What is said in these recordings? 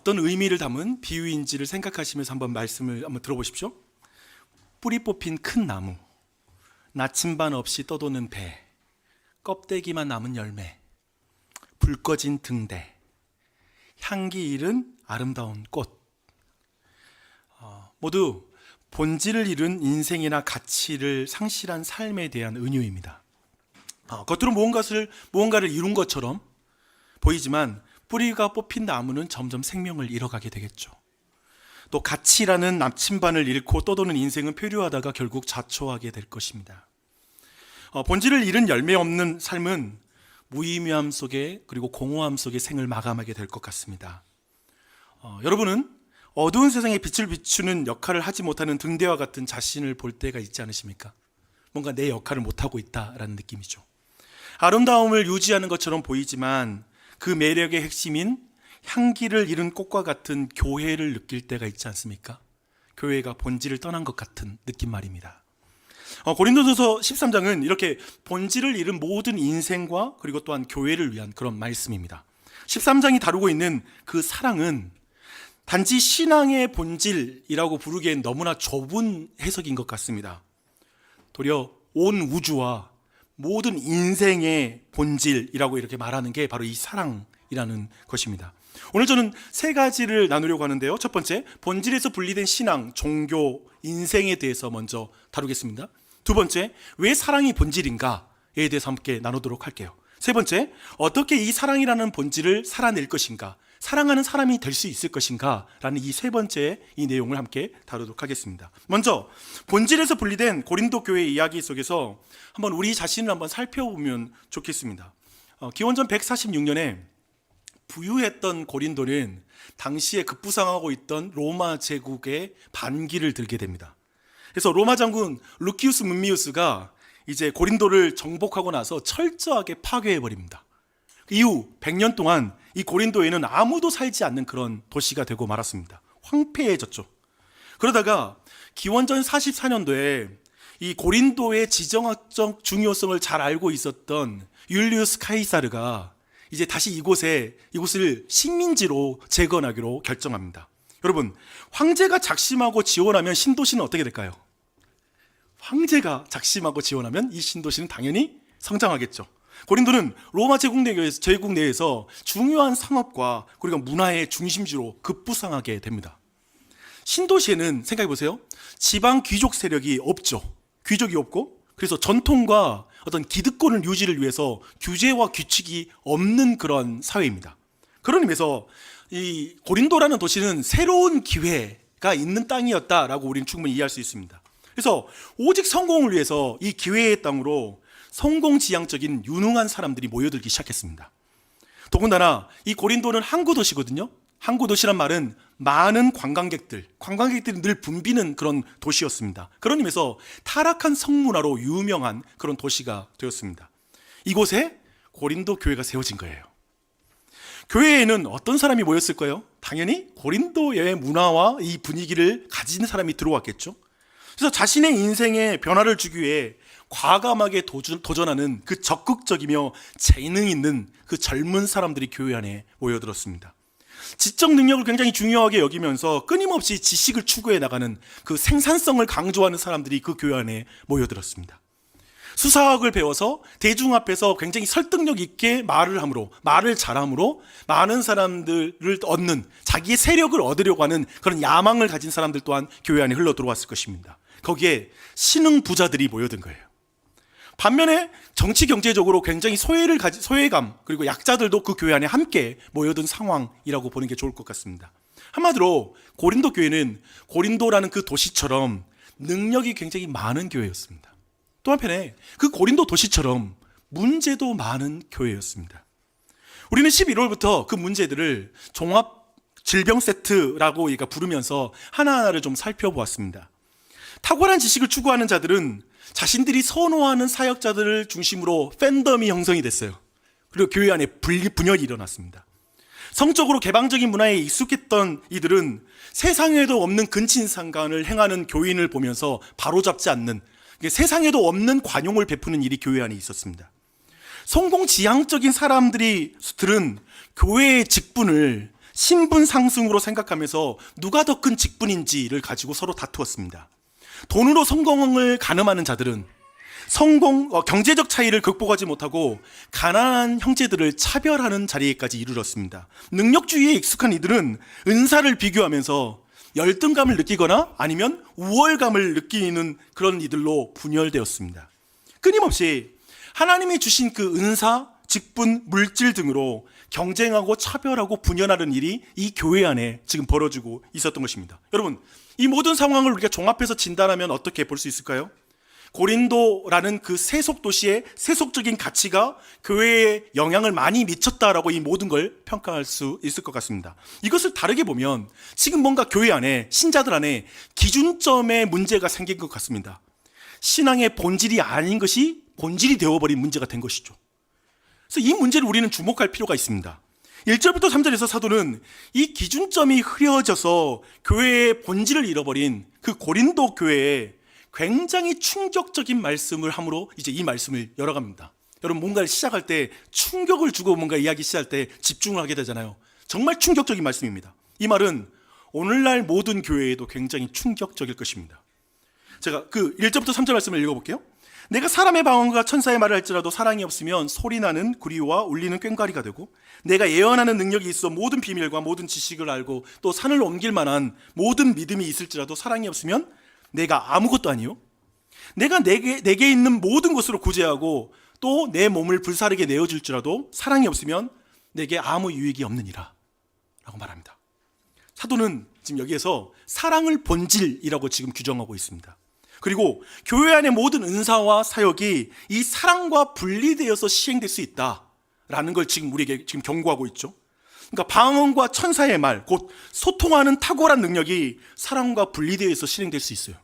어떤 의미를 담은 비유인지를 생각하시면서 말씀을 한번 들어보십시오. 뿌리 뽑힌 큰 나무, 나침반 없이 떠도는 배, 껍데기만 남은 열매, 불 꺼진 등대, 향기 잃은 아름다운 꽃. 모두 본질을 잃은 인생이나 가치를 상실한 삶에 대한 은유입니다. 겉으로 무언가를 이룬 것처럼 보이지만 뿌리가 뽑힌 나무는 점점 생명을 잃어가게 되겠죠. 또 가치라는 나침반을 잃고 떠도는 인생은 표류하다가 결국 자초하게 될 것입니다. 본질을 잃은 열매 없는 삶은 무의미함 속에 그리고 공허함 속에 생을 마감하게 될 것 같습니다. 여러분은 어두운 세상에 빛을 비추는 역할을 하지 못하는 등대와 같은 자신을 볼 때가 있지 않으십니까? 뭔가 내 역할을 못하고 있다라는 느낌이죠. 아름다움을 유지하는 것처럼 보이지만 그 매력의 핵심인 향기를 잃은 꽃과 같은 교회를 느낄 때가 있지 않습니까? 교회가 본질을 떠난 것 같은 느낌 말입니다. 고린도전서 13장은 이렇게 본질을 잃은 모든 인생과 그리고 또한 교회를 위한 그런 말씀입니다. 13장이 다루고 있는 그 사랑은 단지 신앙의 본질이라고 부르기엔 너무나 좁은 해석인 것 같습니다. 도리어 온 우주와 모든 인생의 본질이라고 이렇게 말하는 게 바로 이 사랑이라는 것입니다. 오늘 저는 세 가지를 나누려고 하는데요. 첫 번째, 본질에서 분리된 신앙, 종교, 인생에 대해서 먼저 다루겠습니다. 두 번째, 왜 사랑이 본질인가에 대해서 함께 나누도록 할게요. 세 번째, 어떻게 이 사랑이라는 본질을 살아낼 것인가, 사랑하는 사람이 될 수 있을 것인가 라는 이 세 번째 이 내용을 함께 다루도록 하겠습니다. 먼저 본질에서 분리된 고린도 교회 이야기 속에서 한번 우리 자신을 한번 살펴보면 좋겠습니다. 기원전 146년에 부유했던 고린도는 당시에 급부상하고 있던 로마 제국의 반기를 들게 됩니다. 그래서 로마 장군 루키우스 문미우스가 이제 고린도를 정복하고 나서 철저하게 파괴해버립니다. 그 이후 100년 동안 이 고린도에는 아무도 살지 않는 그런 도시가 되고 말았습니다. 황폐해졌죠. 그러다가 기원전 44년도에 이 고린도의 지정학적 중요성을 잘 알고 있었던 율리우스 카이사르가 이제 다시 이곳을 식민지로 재건하기로 결정합니다. 여러분, 황제가 작심하고 지원하면 신도시는 어떻게 될까요? 황제가 작심하고 지원하면 이 신도시는 당연히 성장하겠죠. 고린도는 로마 제국 내에서 중요한 상업과 그리고 문화의 중심지로 급부상하게 됩니다. 신도시에는 생각해 보세요. 지방 귀족 세력이 없죠. 귀족이 없고, 그래서 전통과 어떤 기득권을 유지를 위해서 규제와 규칙이 없는 그런 사회입니다. 그런 의미에서 이 고린도라는 도시는 새로운 기회가 있는 땅이었다라고 우리는 충분히 이해할 수 있습니다. 그래서 오직 성공을 위해서 이 기회의 땅으로 성공지향적인 유능한 사람들이 모여들기 시작했습니다. 더군다나 이 고린도는 항구 도시거든요. 항구 도시란 말은 많은 관광객들이 늘 붐비는 그런 도시였습니다. 그런 의미에서 타락한 성문화로 유명한 그런 도시가 되었습니다. 이곳에 고린도 교회가 세워진 거예요. 교회에는 어떤 사람이 모였을까요? 당연히 고린도의 문화와 이 분위기를 가진 사람이 들어왔겠죠. 그래서 자신의 인생에 변화를 주기 위해 과감하게 도전하는 그 적극적이며 재능 있는 그 젊은 사람들이 교회 안에 모여들었습니다. 지적 능력을 굉장히 중요하게 여기면서 끊임없이 지식을 추구해 나가는 그 생산성을 강조하는 사람들이 그 교회 안에 모여들었습니다. 수사학을 배워서 대중 앞에서 굉장히 설득력 있게 말을 잘함으로 많은 사람들을 얻는, 자기의 세력을 얻으려고 하는 그런 야망을 가진 사람들 또한 교회 안에 흘러 들어왔을 것입니다. 거기에 신흥 부자들이 모여든 거예요. 반면에 정치 경제적으로 굉장히 소외감 그리고 약자들도 그 교회 안에 함께 모여든 상황이라고 보는 게 좋을 것 같습니다. 한마디로 고린도 교회는 고린도라는 그 도시처럼 능력이 굉장히 많은 교회였습니다. 또 한편에 그 고린도 도시처럼 문제도 많은 교회였습니다. 우리는 11월부터 그 문제들을 종합 질병 세트라고 부르면서 하나하나를 좀 살펴보았습니다. 탁월한 지식을 추구하는 자들은 자신들이 선호하는 사역자들을 중심으로 팬덤이 형성이 됐어요. 그리고 교회 안에 분열이 일어났습니다. 성적으로 개방적인 문화에 익숙했던 이들은 세상에도 없는 근친상간을 행하는 교인을 보면서 바로잡지 않는, 세상에도 없는 관용을 베푸는 일이 교회 안에 있었습니다. 성공지향적인 사람들은 교회의 직분을 신분 상승으로 생각하면서 누가 더 큰 직분인지를 가지고 서로 다투었습니다. 돈으로 성공을 가늠하는 자들은 경제적 차이를 극복하지 못하고 가난한 형제들을 차별하는 자리에까지 이르렀습니다. 능력주의에 익숙한 이들은 은사를 비교하면서 열등감을 느끼거나 아니면 우월감을 느끼는 그런 이들로 분열되었습니다. 끊임없이 하나님이 주신 그 은사, 직분, 물질 등으로 경쟁하고 차별하고 분열하는 일이 이 교회 안에 지금 벌어지고 있었던 것입니다. 여러분, 이 모든 상황을 우리가 종합해서 진단하면 어떻게 볼 수 있을까요? 고린도라는 그 세속 도시의 세속적인 가치가 교회에 영향을 많이 미쳤다라고 이 모든 걸 평가할 수 있을 것 같습니다. 이것을 다르게 보면 지금 뭔가 교회 안에, 신자들 안에 기준점에 문제가 생긴 것 같습니다. 신앙의 본질이 아닌 것이 본질이 되어버린 문제가 된 것이죠. 그래서 이 문제를 우리는 주목할 필요가 있습니다. 1절부터 3절에서 사도는 이 기준점이 흐려져서 교회의 본질을 잃어버린 그 고린도 교회에 굉장히 충격적인 말씀을 함으로 이제 이 말씀을 열어갑니다. 여러분, 뭔가를 시작할 때 충격을 주고 뭔가 이야기 시작할 때 집중을 하게 되잖아요. 정말 충격적인 말씀입니다. 이 말은 오늘날 모든 교회에도 굉장히 충격적일 것입니다. 제가 그 1절부터 3절 말씀을 읽어볼게요. 내가 사람의 방언과 천사의 말을 할지라도 사랑이 없으면 소리나는 구리와 울리는 꽹과리가 되고, 내가 예언하는 능력이 있어 모든 비밀과 모든 지식을 알고 또 산을 옮길 만한 모든 믿음이 있을지라도 사랑이 없으면 내가 아무것도 아니요, 내가 내게 있는 모든 것으로 구제하고 또 내 몸을 불사르게 내어줄지라도 사랑이 없으면 내게 아무 유익이 없느니라 라고 말합니다. 사도는 지금 여기에서 사랑을 본질이라고 지금 규정하고 있습니다. 그리고 교회 안의 모든 은사와 사역이 이 사랑과 분리되어서 시행될 수 있다라는 걸 지금 우리에게 지금 경고하고 있죠. 그러니까 방언과 천사의 말, 곧 소통하는 탁월한 능력이 사랑과 분리되어서 실행될 수 있어요.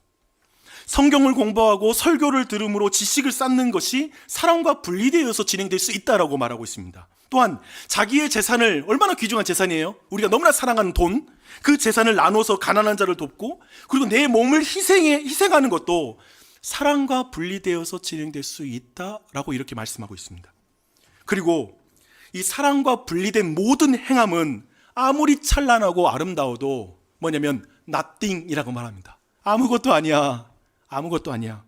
성경을 공부하고 설교를 들음으로 지식을 쌓는 것이 사랑과 분리되어서 진행될 수 있다라고 말하고 있습니다. 또한 자기의 재산을, 얼마나 귀중한 재산이에요. 우리가 너무나 사랑하는 돈, 그 재산을 나눠서 가난한 자를 돕고, 그리고 내 몸을 희생하는 것도 사랑과 분리되어서 진행될 수 있다라고 이렇게 말씀하고 있습니다. 그리고 이 사랑과 분리된 모든 행함은 아무리 찬란하고 아름다워도 뭐냐면 nothing이라고 말합니다. 아무것도 아니야. 아무것도 아니야.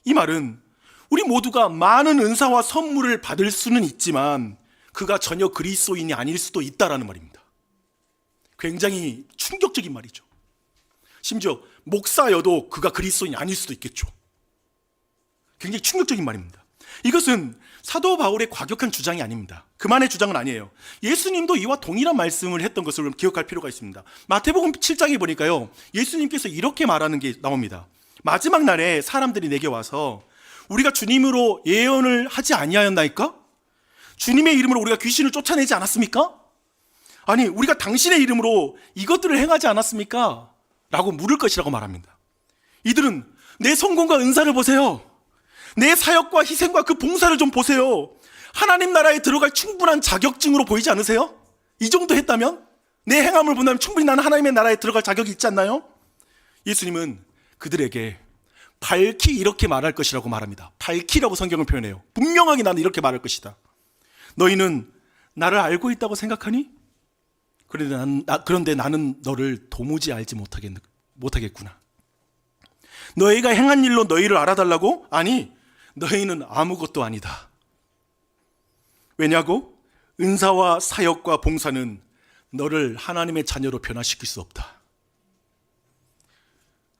이 말은 우리 모두가 많은 은사와 선물을 받을 수는 있지만 그가 전혀 그리스도인이 아닐 수도 있다라는 말입니다. 굉장히 충격적인 말이죠. 심지어 목사여도 그가 그리스도인이 아닐 수도 있겠죠. 굉장히 충격적인 말입니다. 이것은 사도 바울의 과격한 주장이 아닙니다. 그만의 주장은 아니에요. 예수님도 이와 동일한 말씀을 했던 것을 기억할 필요가 있습니다. 마태복음 7장에 보니까요, 예수님께서 이렇게 말하는 게 나옵니다. 마지막 날에 사람들이 내게 와서 우리가 주님으로 예언을 하지 아니하였나이까? 주님의 이름으로 우리가 귀신을 쫓아내지 않았습니까? 아니, 우리가 당신의 이름으로 이것들을 행하지 않았습니까? 라고 물을 것이라고 말합니다. 이들은 내 성공과 은사를 보세요. 내 사역과 희생과 그 봉사를 좀 보세요. 하나님 나라에 들어갈 충분한 자격증으로 보이지 않으세요? 이 정도 했다면? 내 행함을 본다면 충분히 나는 하나님의 나라에 들어갈 자격이 있지 않나요? 예수님은 그들에게 밝히 이렇게 말할 것이라고 말합니다. 밝히라고 성경을 표현해요. 분명하게 나는 이렇게 말할 것이다. 너희는 나를 알고 있다고 생각하니? 그런데 나는 너를 도무지 알지 못하겠구나. 너희가 행한 일로 너희를 알아달라고? 아니, 너희는 아무것도 아니다. 왜냐고? 은사와 사역과 봉사는 너를 하나님의 자녀로 변화시킬 수 없다.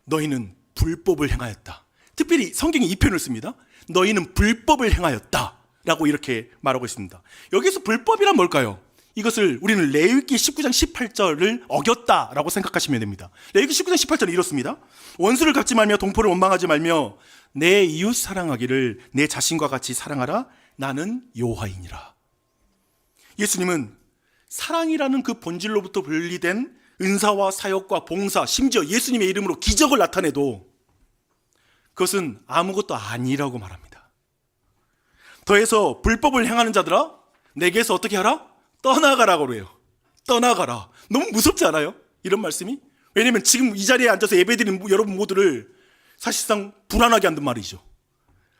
너희는 불법을 행하였다. 특별히 성경이 이 표현을 씁니다. 너희는 불법을 행하였다 라고 이렇게 말하고 있습니다. 여기서 불법이란 뭘까요? 이것을 우리는 레위기 19장 18절을 어겼다라고 생각하시면 됩니다. 레위기 19장 18절은 이렇습니다. 원수를 갚지 말며 동포를 원망하지 말며 내 이웃 사랑하기를 내 자신과 같이 사랑하라. 나는 여호와이니라. 예수님은 사랑이라는 그 본질로부터 분리된 은사와 사역과 봉사, 심지어 예수님의 이름으로 기적을 나타내도 그것은 아무것도 아니라고 말합니다. 더해서 불법을 행하는 자들아, 내게서 어떻게 하라? 떠나가라고 그래요. 떠나가라. 너무 무섭지 않아요? 이런 말씀이? 왜냐면 지금 이 자리에 앉아서 예배드리는 여러분 모두를 사실상 불안하게 한단 말이죠.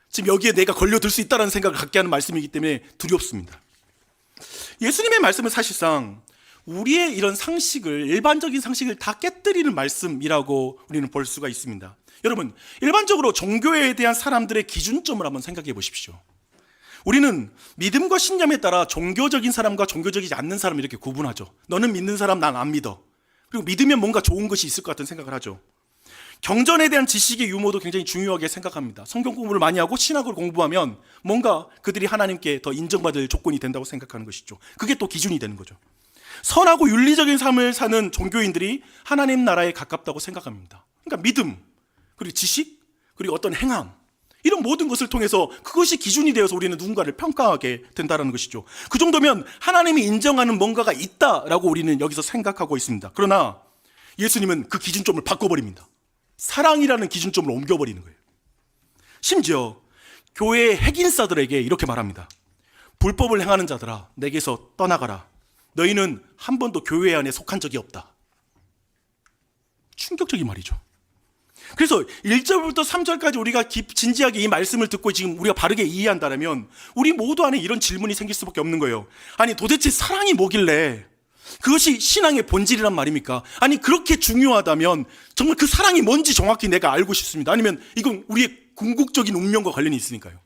지금 여기에 내가 걸려들 수 있다는 생각을 갖게 하는 말씀이기 때문에 두렵습니다. 예수님의 말씀은 사실상 우리의 이런 상식을, 일반적인 상식을 다 깨뜨리는 말씀이라고 우리는 볼 수가 있습니다. 여러분, 일반적으로 종교에 대한 사람들의 기준점을 한번 생각해 보십시오. 우리는 믿음과 신념에 따라 종교적인 사람과 종교적이지 않는 사람을 이렇게 구분하죠. 너는 믿는 사람, 난 안 믿어. 그리고 믿으면 뭔가 좋은 것이 있을 것 같은 생각을 하죠. 경전에 대한 지식의 유무도 굉장히 중요하게 생각합니다. 성경 공부를 많이 하고 신학을 공부하면 뭔가 그들이 하나님께 더 인정받을 조건이 된다고 생각하는 것이죠. 그게 또 기준이 되는 거죠. 선하고 윤리적인 삶을 사는 종교인들이 하나님 나라에 가깝다고 생각합니다. 그러니까 믿음, 그리고 지식, 그리고 어떤 행함, 이런 모든 것을 통해서 그것이 기준이 되어서 우리는 누군가를 평가하게 된다는 것이죠. 그 정도면 하나님이 인정하는 뭔가가 있다라고 우리는 여기서 생각하고 있습니다. 그러나 예수님은 그 기준점을 바꿔버립니다. 사랑이라는 기준점을 옮겨버리는 거예요. 심지어 교회의 핵인사들에게 이렇게 말합니다. 불법을 행하는 자들아, 내게서 떠나가라. 너희는 한 번도 교회 안에 속한 적이 없다. 충격적인 말이죠. 그래서 1절부터 3절까지 우리가 진지하게 이 말씀을 듣고 지금 우리가 바르게 이해한다면 우리 모두 안에 이런 질문이 생길 수밖에 없는 거예요. 아니, 도대체 사랑이 뭐길래 그것이 신앙의 본질이란 말입니까? 아니, 그렇게 중요하다면 정말 그 사랑이 뭔지 정확히 내가 알고 싶습니다. 아니면 이건 우리의 궁극적인 운명과 관련이 있으니까요.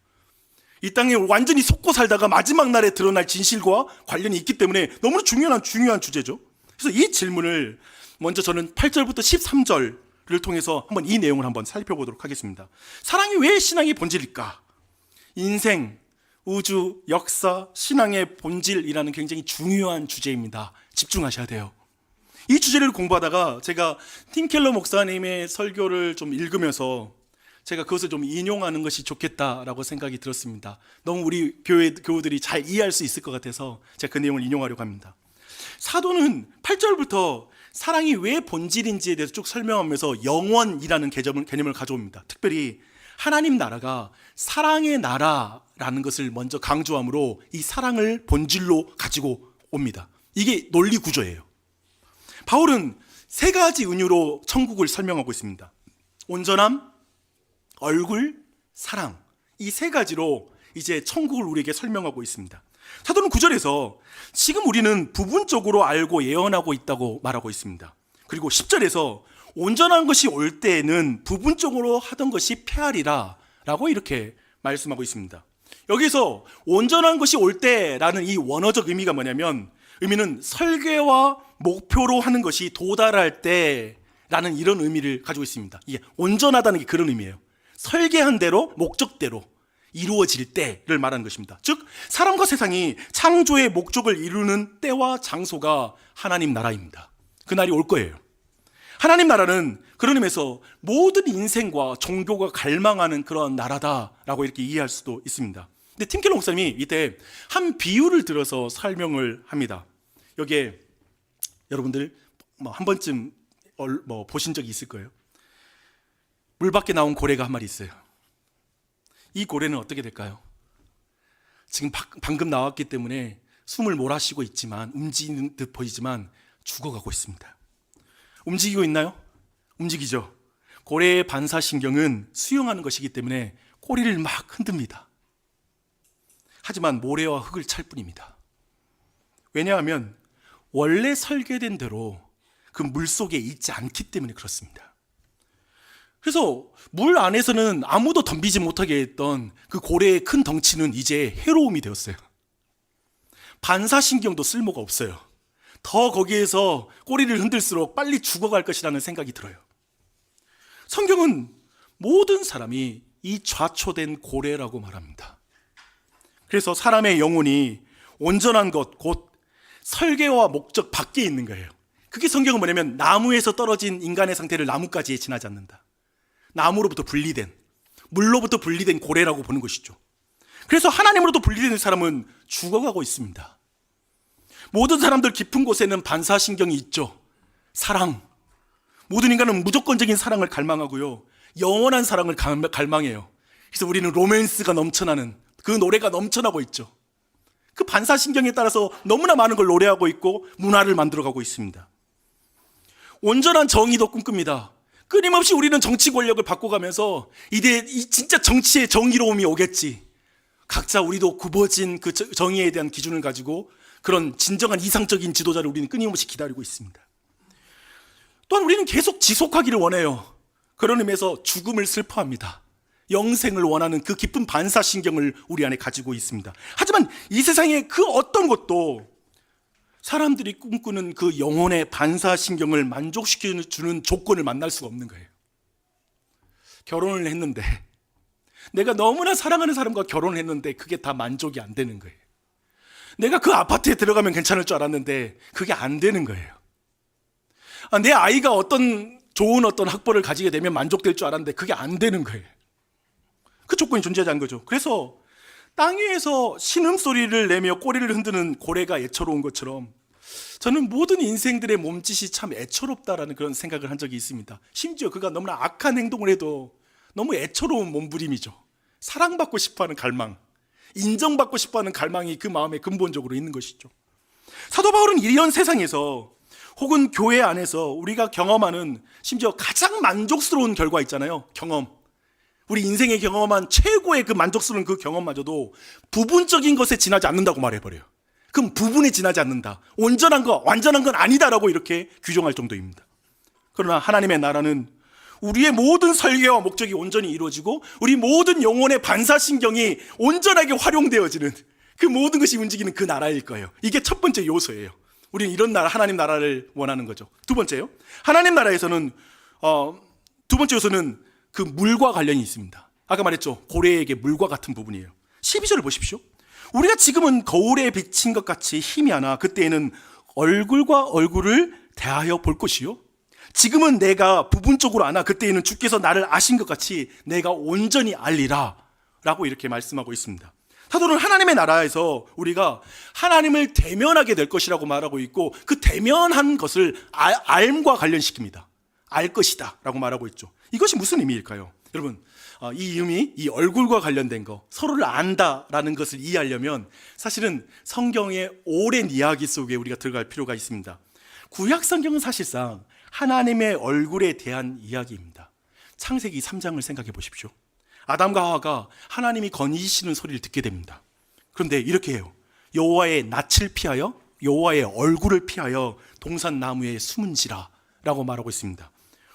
이 땅에 완전히 속고 살다가 마지막 날에 드러날 진실과 관련이 있기 때문에 너무나 중요한 주제죠. 그래서 이 질문을 먼저 저는 8절부터 13절을 통해서 한번 이 내용을 한번 살펴보도록 하겠습니다. 사랑이 왜 신앙의 본질일까? 인생, 우주, 역사, 신앙의 본질이라는 굉장히 중요한 주제입니다. 집중하셔야 돼요. 이 주제를 공부하다가 제가 팀 켈러 목사님의 설교를 좀 읽으면서 제가 그것을 좀 인용하는 것이 좋겠다라고 생각이 들었습니다. 너무 우리 교우들이 잘 이해할 수 있을 것 같아서 제가 그 내용을 인용하려고 합니다. 사도는 8절부터 사랑이 왜 본질인지에 대해서 쭉 설명하면서 영원이라는 개념을 가져옵니다. 특별히 하나님 나라가 사랑의 나라라는 것을 먼저 강조하므로 이 사랑을 본질로 가지고 옵니다. 이게 논리 구조예요. 바울은 세 가지 은유로 천국을 설명하고 있습니다. 온전함, 얼굴, 사랑, 이 세 가지로 이제 천국을 우리에게 설명하고 있습니다. 사도는 9절에서 지금 우리는 부분적으로 알고 예언하고 있다고 말하고 있습니다. 그리고 10절에서 온전한 것이 올 때에는 부분적으로 하던 것이 폐하리라 라고 이렇게 말씀하고 있습니다. 여기서 온전한 것이 올 때라는 이 원어적 의미가 뭐냐면, 의미는 설계와 목표로 하는 것이 도달할 때라는 이런 의미를 가지고 있습니다. 이게 온전하다는 게 그런 의미예요. 설계한 대로, 목적대로 이루어질 때를 말하는 것입니다. 즉, 사람과 세상이 창조의 목적을 이루는 때와 장소가 하나님 나라입니다. 그날이 올 거예요. 하나님 나라는 그런 의미에서 모든 인생과 종교가 갈망하는 그런 나라다라고 이렇게 이해할 수도 있습니다. 근데 팀 켈러 목사님이 이때 한 비유를 들어서 설명을 합니다. 여기에 여러분들 한 번쯤 보신 적이 있을 거예요. 물 밖에 나온 고래가 한 마리 있어요. 이 고래는 어떻게 될까요? 지금 방금 나왔기 때문에 숨을 몰아쉬고 있지만, 움직이는 듯 보이지만 죽어가고 있습니다. 움직이고 있나요? 움직이죠. 고래의 반사신경은 수용하는 것이기 때문에 꼬리를 막 흔듭니다. 하지만 모래와 흙을 찰 뿐입니다. 왜냐하면 원래 설계된 대로 그 물 속에 있지 않기 때문에 그렇습니다. 그래서 물 안에서는 아무도 덤비지 못하게 했던 그 고래의 큰 덩치는 이제 해로움이 되었어요. 반사신경도 쓸모가 없어요. 더 거기에서 꼬리를 흔들수록 빨리 죽어갈 것이라는 생각이 들어요. 성경은 모든 사람이 이 좌초된 고래라고 말합니다. 그래서 사람의 영혼이 온전한 것, 곧 설계와 목적 밖에 있는 거예요. 그게 성경은 뭐냐면, 나무에서 떨어진 인간의 상태를 나무까지 지나지 않는다. 나무로부터 분리된, 물로부터 분리된 고래라고 보는 것이죠. 그래서 하나님으로부터 분리된 사람은 죽어가고 있습니다. 모든 사람들 깊은 곳에는 반사신경이 있죠. 사랑. 모든 인간은 무조건적인 사랑을 갈망하고요, 영원한 사랑을 갈망해요. 그래서 우리는 로맨스가 넘쳐나는, 그 노래가 넘쳐나고 있죠. 그 반사신경에 따라서 너무나 많은 걸 노래하고 있고 문화를 만들어가고 있습니다. 온전한 정의도 꿈꿉니다. 끊임없이 우리는 정치 권력을 바꿔가면서 진짜 정치의 정의로움이 오겠지. 각자 우리도 굽어진 그 정의에 대한 기준을 가지고 그런 진정한 이상적인 지도자를 우리는 끊임없이 기다리고 있습니다. 또한 우리는 계속 지속하기를 원해요. 그런 의미에서 죽음을 슬퍼합니다. 영생을 원하는 그 깊은 반사신경을 우리 안에 가지고 있습니다. 하지만 이 세상의 그 어떤 것도 사람들이 꿈꾸는 그 영혼의 반사신경을 만족시켜주는 조건을 만날 수가 없는 거예요. 결혼을 했는데, 내가 너무나 사랑하는 사람과 결혼을 했는데 그게 다 만족이 안 되는 거예요. 내가 그 아파트에 들어가면 괜찮을 줄 알았는데 그게 안 되는 거예요. 내 아이가 좋은 어떤 학벌을 가지게 되면 만족될 줄 알았는데 그게 안 되는 거예요. 그 조건이 존재하지 않은 거죠. 그래서 땅 위에서 신음소리를 내며 꼬리를 흔드는 고래가 애처로운 것처럼 저는 모든 인생들의 몸짓이 참 애처롭다라는 그런 생각을 한 적이 있습니다. 심지어 그가 너무나 악한 행동을 해도 너무 애처로운 몸부림이죠. 사랑받고 싶어하는 갈망, 인정받고 싶어하는 갈망이 그 마음에 근본적으로 있는 것이죠. 사도 바울은 이런 세상에서 혹은 교회 안에서 우리가 경험하는 심지어 가장 만족스러운 결과 있잖아요. 경험. 우리 인생에 경험한 최고의 그 만족스러운 그 경험마저도 부분적인 것에 지나지 않는다고 말해버려요. 그럼 부분에 지나지 않는다. 온전한 거, 완전한 건 아니다라고 이렇게 규정할 정도입니다. 그러나 하나님의 나라는 우리의 모든 설계와 목적이 온전히 이루어지고 우리 모든 영혼의 반사신경이 온전하게 활용되어지는 그 모든 것이 움직이는 그 나라일 거예요. 이게 첫 번째 요소예요. 우리는 이런 나라, 하나님 나라를 원하는 거죠. 두 번째요. 하나님 나라에서는 두 번째 요소는 그 물과 관련이 있습니다. 아까 말했죠. 고래에게 물과 같은 부분이에요. 12절을 보십시오. 우리가 지금은 거울에 비친 것 같이 희미하나 그때에는 얼굴과 얼굴을 대하여 볼 것이요. 지금은 내가 부분적으로 아나 그때에는 주께서 나를 아신 것 같이 내가 온전히 알리라 라고 이렇게 말씀하고 있습니다. 사도는 하나님의 나라에서 우리가 하나님을 대면하게 될 것이라고 말하고 있고 그 대면한 것을 알과 관련시킵니다. 알 것이다 라고 말하고 있죠. 이것이 무슨 의미일까요? 여러분, 이 의미, 이 얼굴과 관련된 거, 서로를 안다라는 것을 이해하려면 사실은 성경의 오랜 이야기 속에 우리가 들어갈 필요가 있습니다. 구약 성경은 사실상 하나님의 얼굴에 대한 이야기입니다. 창세기 3장을 생각해 보십시오. 아담과 하와가 하나님이 거니시는 소리를 듣게 됩니다. 그런데 이렇게 해요. 여호와의 낯을 피하여 여호와의 얼굴을 피하여 동산 나무에 숨은지라 라고 말하고 있습니다.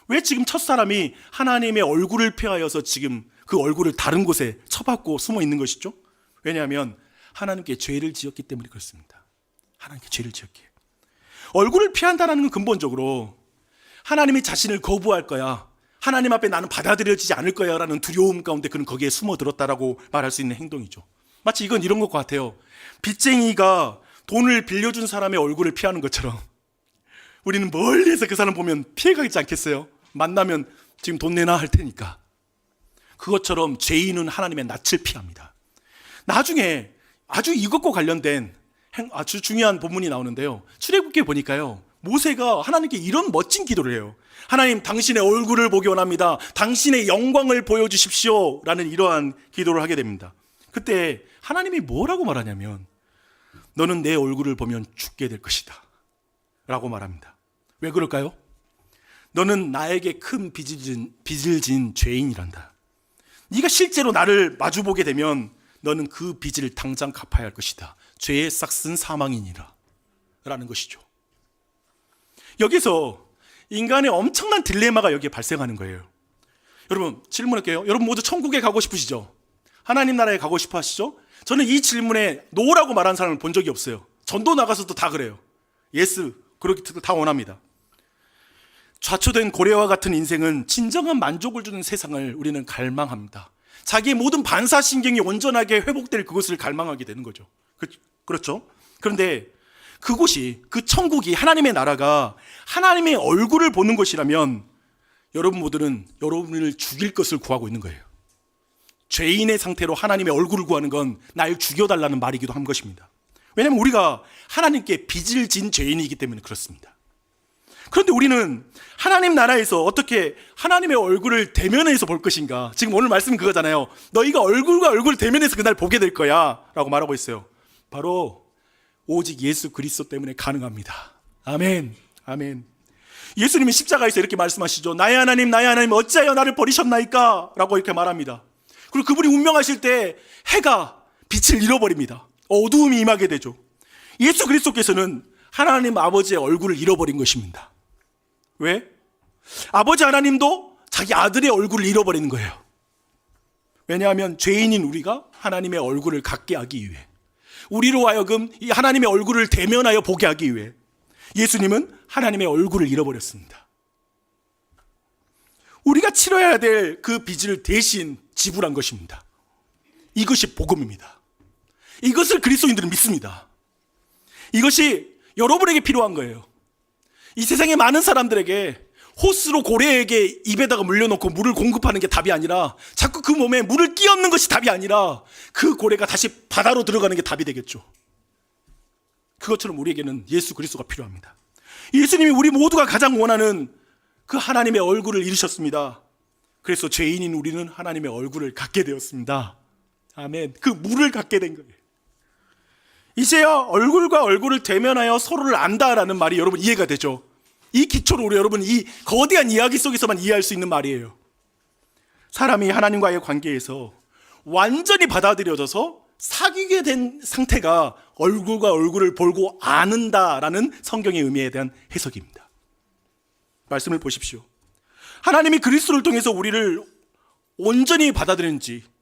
왜 지금 첫사람이 하나님의 얼굴을 피하여서 지금 그 얼굴을 다른 곳에 처박고 숨어 있는 것이죠? 왜냐하면 하나님께 죄를 지었기 때문에 그렇습니다. 하나님께 죄를 지었기에. 얼굴을 피한다는 건 근본적으로 하나님이 자신을 거부할 거야, 하나님 앞에 나는 받아들여지지 않을 거야 라는 두려움 가운데 그는 거기에 숨어들었다라고 말할 수 있는 행동이죠. 마치 이건 이런 것 같아요. 빚쟁이가 돈을 빌려준 사람의 얼굴을 피하는 것처럼 우리는 멀리에서 그 사람 보면 피해가지 않겠어요? 만나면 지금 돈 내놔 할 테니까. 그것처럼 죄인은 하나님의 낯을 피합니다. 나중에 아주 이것과 관련된 아주 중요한 본문이 나오는데요. 출애굽기에 보니까요, 모세가 하나님께 이런 멋진 기도를 해요. 하나님, 당신의 얼굴을 보기 원합니다. 당신의 영광을 보여주십시오 라는 이러한 기도를 하게 됩니다. 그때 하나님이 뭐라고 말하냐면 너는 내 얼굴을 보면 죽게 될 것이다 라고 말합니다. 왜 그럴까요? 너는 나에게 큰 빚을 진 죄인이란다. 네가 실제로 나를 마주보게 되면 너는 그 빚을 당장 갚아야 할 것이다. 죄의 싹슨 사망이니라 라는 것이죠. 여기서 인간의 엄청난 딜레마가 여기에 발생하는 거예요. 여러분, 질문할게요. 여러분 모두 천국에 가고 싶으시죠? 하나님 나라에 가고 싶어 하시죠? 저는 이 질문에 노라고 말하는 사람을 본 적이 없어요. 전도 나가서도 다 그래요. 예스, 그렇게 다 원합니다. 좌초된 고래와 같은 인생은 진정한 만족을 주는 세상을 우리는 갈망합니다. 자기의 모든 반사신경이 온전하게 회복될 그것을 갈망하게 되는 거죠. 그렇죠? 그런데 그곳이, 그 천국이, 하나님의 나라가 하나님의 얼굴을 보는 것이라면 여러분 모두는 여러분을 죽일 것을 구하고 있는 거예요. 죄인의 상태로 하나님의 얼굴을 구하는 건 날 죽여달라는 말이기도 한 것입니다. 왜냐하면 우리가 하나님께 빚을 진 죄인이기 때문에 그렇습니다. 그런데 우리는 하나님 나라에서 어떻게 하나님의 얼굴을 대면해서 볼 것인가? 지금 오늘 말씀은 그거잖아요. 너희가 얼굴과 얼굴을 대면해서 그날 보게 될 거야 라고 말하고 있어요. 바로 오직 예수 그리스도 때문에 가능합니다. 아멘, 아멘. 예수님이 십자가에서 이렇게 말씀하시죠. 나의 하나님, 나의 하나님, 어찌하여 나를 버리셨나이까? 라고 이렇게 말합니다. 그리고 그분이 운명하실 때 해가 빛을 잃어버립니다. 어두움이 임하게 되죠. 예수 그리스도께서는 하나님 아버지의 얼굴을 잃어버린 것입니다. 왜? 아버지 하나님도 자기 아들의 얼굴을 잃어버리는 거예요. 왜냐하면 죄인인 우리가 하나님의 얼굴을 갖게 하기 위해, 우리로 하여금 이 하나님의 얼굴을 대면하여 보게 하기 위해 예수님은 하나님의 얼굴을 잃어버렸습니다. 우리가 치러야 될 그 빚을 대신 지불한 것입니다. 이것이 복음입니다. 이것을 그리스도인들은 믿습니다. 이것이 여러분에게 필요한 거예요. 이 세상의 많은 사람들에게 호스로 고래에게 입에다가 물려놓고 물을 공급하는 게 답이 아니라, 자꾸 그 몸에 물을 끼얹는 것이 답이 아니라 그 고래가 다시 바다로 들어가는 게 답이 되겠죠. 그것처럼 우리에게는 예수 그리스도가 필요합니다. 예수님이 우리 모두가 가장 원하는 그 하나님의 얼굴을 잃으셨습니다. 그래서 죄인인 우리는 하나님의 얼굴을 갖게 되었습니다. 아멘. 그 물을 갖게 된 거예요. 이제야 얼굴과 얼굴을 대면하여 서로를 안다라는 말이 여러분 이해가 되죠? 이 기초로 우리 여러분 이 거대한 이야기 속에서만 이해할 수 있는 말이에요. 사람이 하나님과의 관계에서 완전히 받아들여져서 사귀게 된 상태가 얼굴과 얼굴을 보고 아는다라는 성경의 의미에 대한 해석입니다. 말씀을 보십시오. 하나님이 그리스도를 통해서 우리를 온전히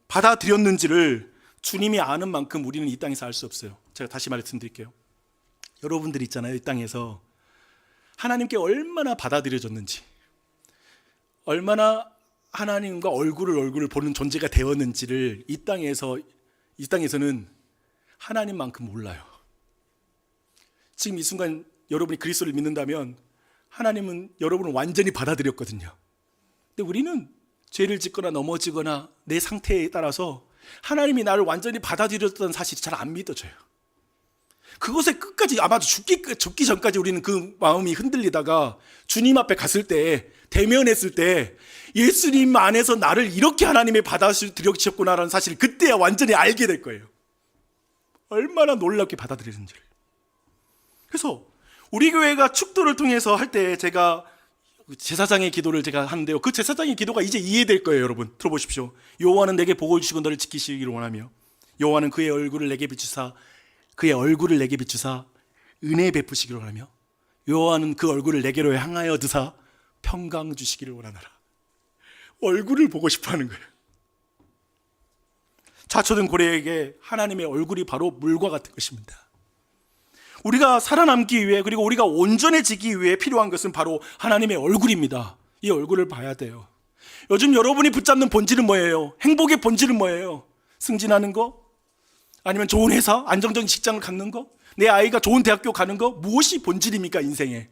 받아들였는지를 주님이 아는 만큼 우리는 이 땅에서 알 수 없어요. 제가 다시 말씀드릴게요. 여러분들 있잖아요. 이 땅에서 하나님께 얼마나 받아들여졌는지, 얼마나 하나님과 얼굴을 보는 존재가 되었는지를 이 땅에서는 하나님만큼 몰라요. 지금 이 순간 여러분이 그리스도를 믿는다면 하나님은 여러분을 완전히 받아들였거든요. 근데 우리는 죄를 짓거나 넘어지거나 내 상태에 따라서 하나님이 나를 완전히 받아들였다는 사실이 잘 안 믿어져요. 그것에 끝까지, 아마도 죽기 전까지 우리는 그 마음이 흔들리다가 주님 앞에 갔을 때, 대면했을 때 예수님 안에서 나를 이렇게 하나님이 받아들여주셨구나라는 사실을 그때야 완전히 알게 될 거예요. 얼마나 놀랍게 받아들였는지를. 그래서 우리 교회가 축도를 통해서 할 때 제가 제사장의 기도를 제가 하는데요, 그 제사장의 기도가 이제 이해될 거예요. 여러분 들어보십시오. 여호와는 내게 복을 주시고 너를 지키시기를 원하며, 여호와는 그의 얼굴을 내게 비추사 은혜 베푸시기를 원하며, 여호와는 그 얼굴을 내게로 향하여 드사 평강 주시기를 원하노라. 얼굴을 보고 싶어하는 거예요. 자초된 고래에게 하나님의 얼굴이 바로 물과 같은 것입니다. 우리가 살아남기 위해, 그리고 우리가 온전해지기 위해 필요한 것은 바로 하나님의 얼굴입니다. 이 얼굴을 봐야 돼요. 요즘 여러분이 붙잡는 본질은 뭐예요? 행복의 본질은 뭐예요? 승진하는 거? 아니면 좋은 회사, 안정적인 직장을 갖는 거? 내 아이가 좋은 대학교 가는 거? 무엇이 본질입니까, 인생에?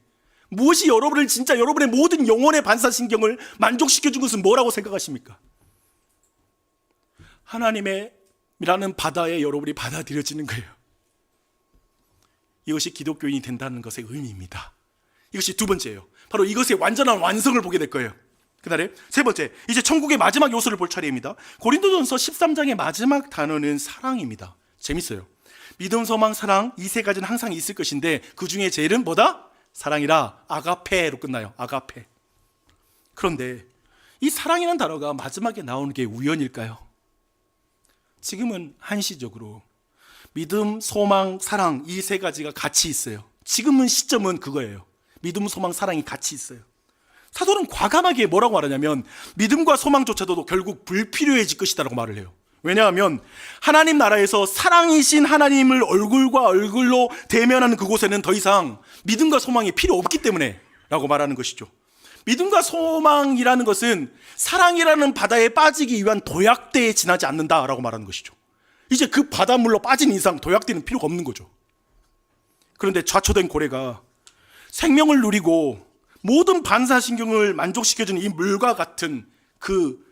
무엇이 여러분을 진짜 여러분의 모든 영혼의 반사신경을 만족시켜준 것은 뭐라고 생각하십니까? 하나님이라는 바다에 여러분이 받아들여지는 거예요. 이것이 기독교인이 된다는 것의 의미입니다. 이것이 두 번째예요. 바로 이것의 완전한 완성을 보게 될 거예요. 그다음에 세 번째, 이제 천국의 마지막 요소를 볼 차례입니다. 고린도전서 13장의 마지막 단어는 사랑입니다. 재밌어요. 믿음, 소망, 사랑, 이 세 가지는 항상 있을 것인데 그 중에 제일은 뭐다? 사랑이라. 아가페로 끝나요. 아가페. 그런데 이 사랑이라는 단어가 마지막에 나오는 게 우연일까요? 지금은 한시적으로 믿음, 소망, 사랑, 이 세 가지가 같이 있어요. 지금은 시점은 그거예요. 믿음, 소망, 사랑이 같이 있어요. 사도는 과감하게 뭐라고 말하냐면 믿음과 소망조차도 결국 불필요해질 것이다 라고 말을 해요. 왜냐하면 하나님 나라에서 사랑이신 하나님을 얼굴과 얼굴로 대면하는 그곳에는 더 이상 믿음과 소망이 필요 없기 때문에 라고 말하는 것이죠. 믿음과 소망이라는 것은 사랑이라는 바다에 빠지기 위한 도약대에 지나지 않는다라고 말하는 것이죠. 이제 그 바닷물로 빠진 이상 도약대는 필요가 없는 거죠. 그런데 좌초된 고래가 생명을 누리고 모든 반사신경을 만족시켜주는 이 물과 같은 그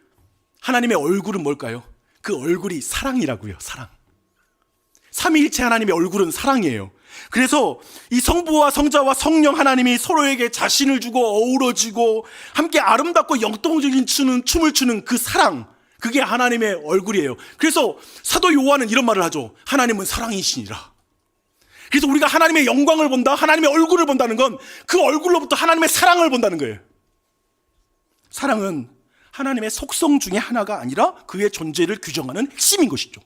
하나님의 얼굴은 뭘까요? 그 얼굴이 사랑이라고요. 사랑. 삼위일체 하나님의 얼굴은 사랑이에요. 그래서 이 성부와 성자와 성령 하나님이 서로에게 자신을 주고 어우러지고 함께 아름답고 역동적인 춤을 추는 그 사랑, 그게 하나님의 얼굴이에요. 그래서 사도 요한은 이런 말을 하죠. 하나님은 사랑이시니라. 그래서 우리가 하나님의 영광을 본다, 하나님의 얼굴을 본다는 건 그 얼굴로부터 하나님의 사랑을 본다는 거예요. 사랑은 하나님의 속성 중에 하나가 아니라 그의 존재를 규정하는 핵심인 것이죠.